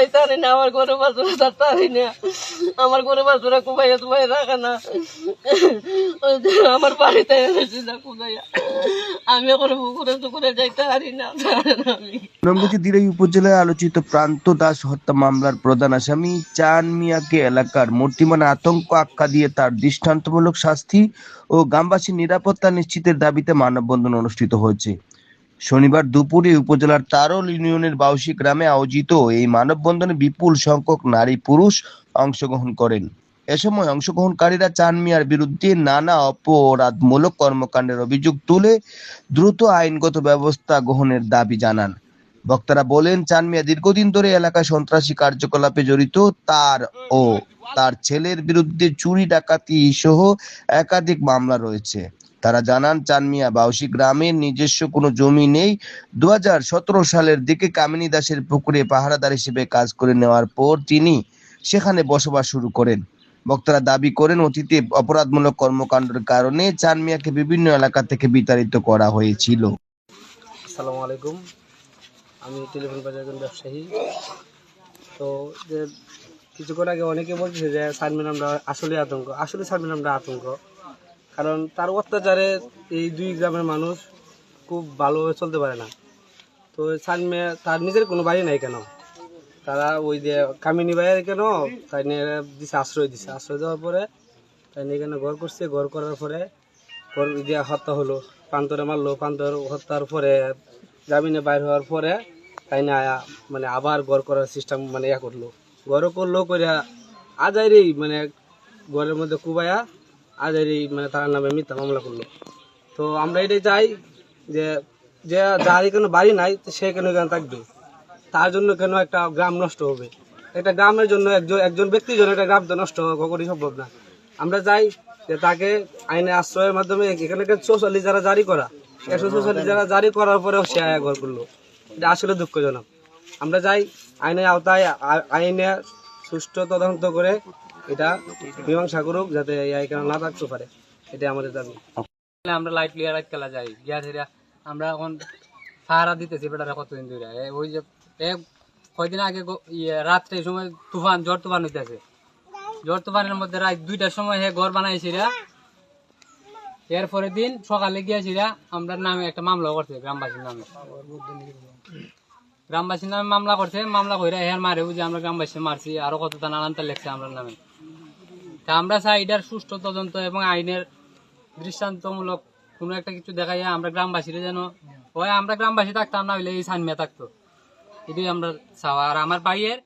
যাইতে পারি না, আমার গরু বাছুরা থাকতে পারি না, আমার গরু বাছুরা কুবাইয়া তুবাই রাখে না, আমার বাড়িতে এনেছি না কুবাইয়া, আমি এখন পুকুরে টুকুরে যাইতে পারি না। আমি সুনামগঞ্জ দিরাই উপজেলায় আলোচিত প্রান্ত দাস হত্যা মামলার প্রধান আসামি চান মিয়াকে এলাকার মূর্তিমান আতঙ্ক আখ্যা দিয়ে তার দৃষ্টান্তমূলক শাস্তি ও গ্রামবাসীর নিরাপত্তা নিশ্চিতের দাবিতে মানববন্ধন অনুষ্ঠিত হয়েছে। শনিবার দুপুরে উপজেলার তারল ইউনিয়নের বাউসী গ্রামে আয়োজিত এই মানববন্ধনে বিপুল সংখ্যক নারী পুরুষ অংশগ্রহণ করেন। এ সময় অংশগ্রহণকারীরা চান মিয়ার বিরুদ্ধে নানা অপরাধমূলক কর্মকাণ্ডের অভিযোগ তুলে দ্রুত আইনগত ব্যবস্থা গ্রহণের দাবি জানান। বক্তারা বলেন, চান মিয়া দীর্ঘদিন ধরে এলাকায় সন্ত্রাসী কার্যকলাপে জড়িত। তার ও তার ছেলের বিরুদ্ধে চুরি ডাকাতি সহ একাধিক মামলা রয়েছে। তারা জানান, চান মিয়া বাউসী গ্রামের নিজস্ব কোনো জমি নেই। 2017 সালের দিকে কামিনী দাসের পুকুরে পাহারাদার হিসেবে কাজ করে নেওয়ার পর তিনি সেখানে বসবাস শুরু করেন। বক্তারা দাবি করেন, অতীতে অপরাধমূলক কর্মকাণ্ডের কারণে চান মিয়াকে বিভিন্ন এলাকা থেকে বিতাড়িত করা হয়েছিল। আসসালামু আলাইকুম, আমি টেলিফোন বাজার একজন ব্যবসায়ী। তো যে কিছুক্ষণ আগে অনেকে বলছে যে সারমিন আমরা আসলে সারমিন আমরা আতঙ্ক, কারণ তার অত্যাচারে এই দুই গ্রামের মানুষ খুব ভালোভাবে চলতে পারে না। তো সারমিয়া তার নিজের কোনো বাড়ি নাই কেন, তারা ওই যে কামিনী ভাইয়ের কেন তাই নিয়ে আশ্রয় দেওয়ার পরে তাই নিয়ে এখানে ঘর করছে। ঘর করার পরে দিয়ে হত্যা হলো, প্রান্তরে মারলো, প্রান্তর হত্যার পরে জামিনে বাইর হওয়ার পরে তাই না মানে আবার ঘর করার সিস্টেম মানে করলো, ঘরও করলো করে আজাইরেই মানে ঘরের মধ্যে কুবাইয়া আজাইরেই মানে তার নামে মিথ্যা মামলা করলো। তো আমরা এটাই চাই যে যার এখানে বাড়ি নাই সে কেন এখানে থাকবে, তার জন্য কেন একটা গ্রাম নষ্ট হবে? একটা গ্রামের জন্য একজন ব্যক্তির জন্য একটা গ্রাম তো নষ্ট হওয়া কখনই সম্ভব না। আমরা চাই যে তাকে আইনের আশ্রয়ের মাধ্যমে এখানে 44 যারা জারি করা, 144 যারা জারি করার পরেও সে আয়া ঘর করলো, এটা আসলে দুঃখজনক। আমরা চাই আইনের আওতায় আইনে সুষ্ঠু তদন্ত করে এটা মীমাংসা করুক, যাতে এখানে না থাকতে পারে, এটা আমাদের দাবি। আমরা লাইট লিয়ার খেলা যাই গিয়া ধরে আমরা এখন ফাহারা দিতেছি বেটারা কতদিন ধরে। ওই যে কয়দিন আগে রাত্রে সময় ঝড় তুফান হইতেছে, ঝড় তুফানের মধ্যে রাত 2টার সময় ঘর বানাইছিরা। এরপরে দিন সকালে গিয়েছিরা আমরা নামে একটা মামলা করছে, গ্রামবাসীর নামে মামলা করছে। মামলা করে হের মারে বুঝে আমরা গ্রামবাসী মারছি, আরো কতটা নানানটা লেখছে আমরা নামে। তা আমরা চাই এটার সুষ্ঠু তদন্ত এবং আইনের দৃষ্টান্তমূলক কোনো একটা কিছু দেখাইয়া আমরা গ্রামবাসীরা যেন হয় আমরা গ্রামবাসী থাকতাম, না হইলে এই সানমিয়া থাকতো, এটাই আমরা চাওয়া। আর আমার ভাইয়ের